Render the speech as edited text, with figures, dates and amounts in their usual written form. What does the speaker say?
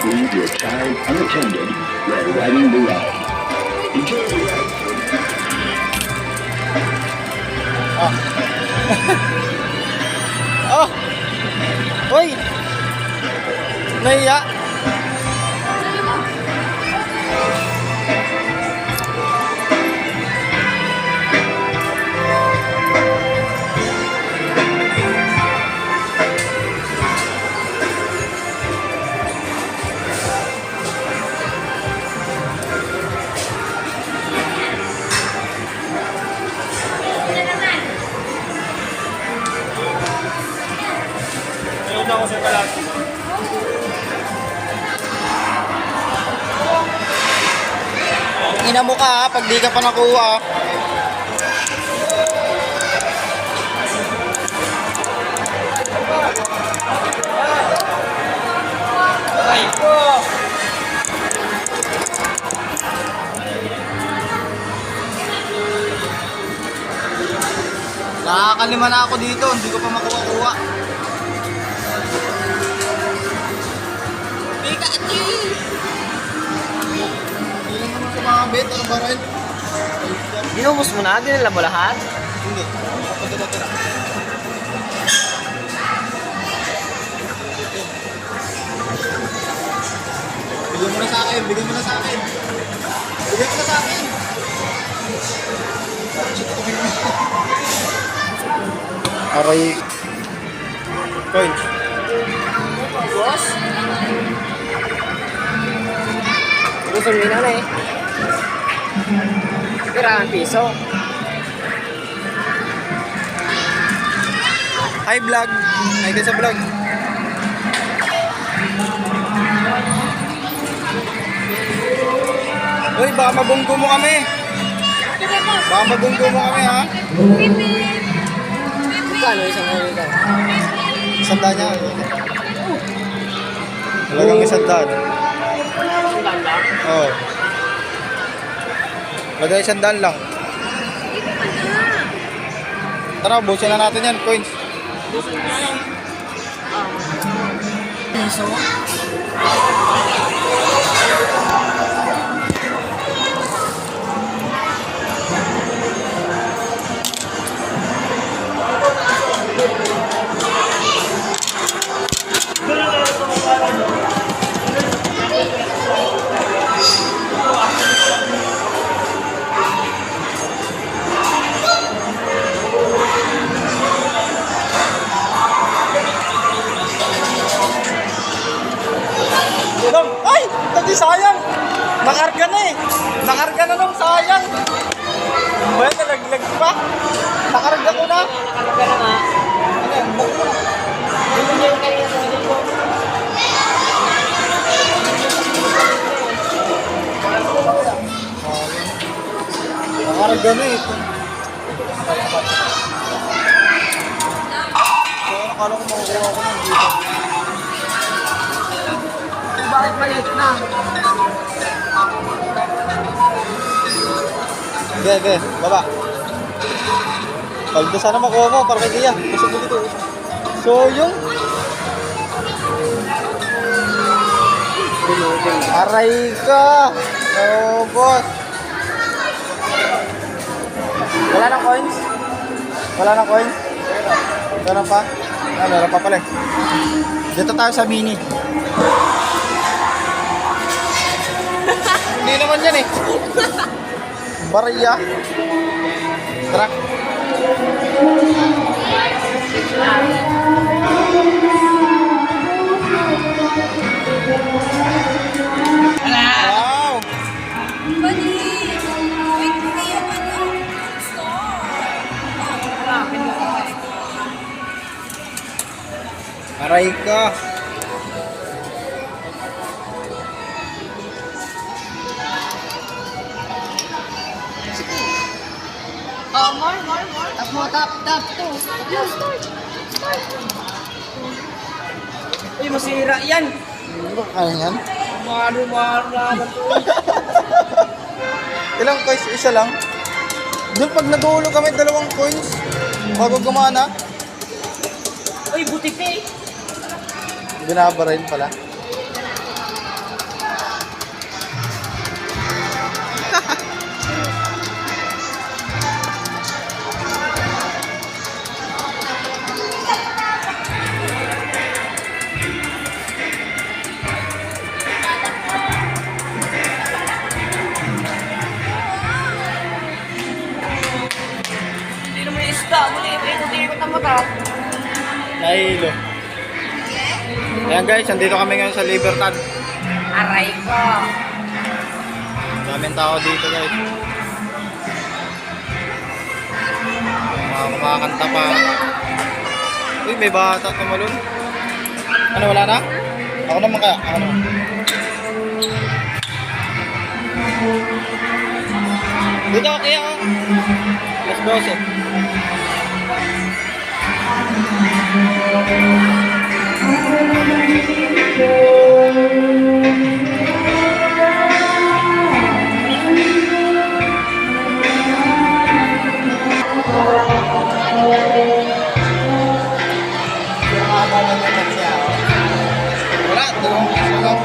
leave your child unattended while riding the ride. Enjoy the ride. Oh! Hoy! Nahiya! Ayun ako sa kalat. Ina mo ka ha, pag di ka pa nakuha. Ay ko! Nakakalima na ako dito, hindi ko pa makuha-kuha. Pikachu! Hindi lang naman sa mga bet, ano ba rin? Inubos mo na? Dinala mo lahat? Hindi, papadala-tala. Bigyan mo na sa akin, bigyan mo na sa akin. Bigyan mo na sa akin. Aray. Coins. Boss? Gusto nyo na eh. Kailangan piso. Hi vlog. Hi guys sa vlog. Uy, baka mabunggo mo kami. Baka mabunggo mo kami ha. Kano isang ano ka? Isandaan niya. Talagang isandaan. Sulan lang? Oo. Lagay isandaan lang. Tara, busin na natin yan, coins. Piso? Ay! Tadi sayang! Nakarga na eh! Nakarga na nung sayang! Well, nalaglag pa! Nakarga ko na! Nakarga na nga. Ano yan? Bakit mo na? Hindi niya yung kanina sa video ko. Nakarga na eh! So, nakala ko makukuha ko ng dito. Bakit maliit na? Ge, baba. Paldo sana makuha mo para kay Gia. Busog mo dito. So, yung aray ka! Oh, boss! Wala nang coins? Wala nang coins? Meron pa? Ah, meron pa pala eh. Dito tayo sa mini. Hindi naman yan eh. Barya. Tara. Wow! Aray ka. Oh, more. Tap mo, tap. Uy, masira yan. Ano yan? Maru naman to. Ilang coins? Isa lang? Doon pag nadulo kami, 2 coins. Bago gumana. Uy, butik eh. Binabarain pala. Kahilo. Ayan guys, andito kami ngayon sa Libertad. Aray ko. Daming tao dito guys. Mga kumakanta pa. Uy, may bata tumalon. Ano, wala na? Ako naman kaya. Ako naman. Dito, kaya ako. Alas 12. Wala, dalawang piso lang.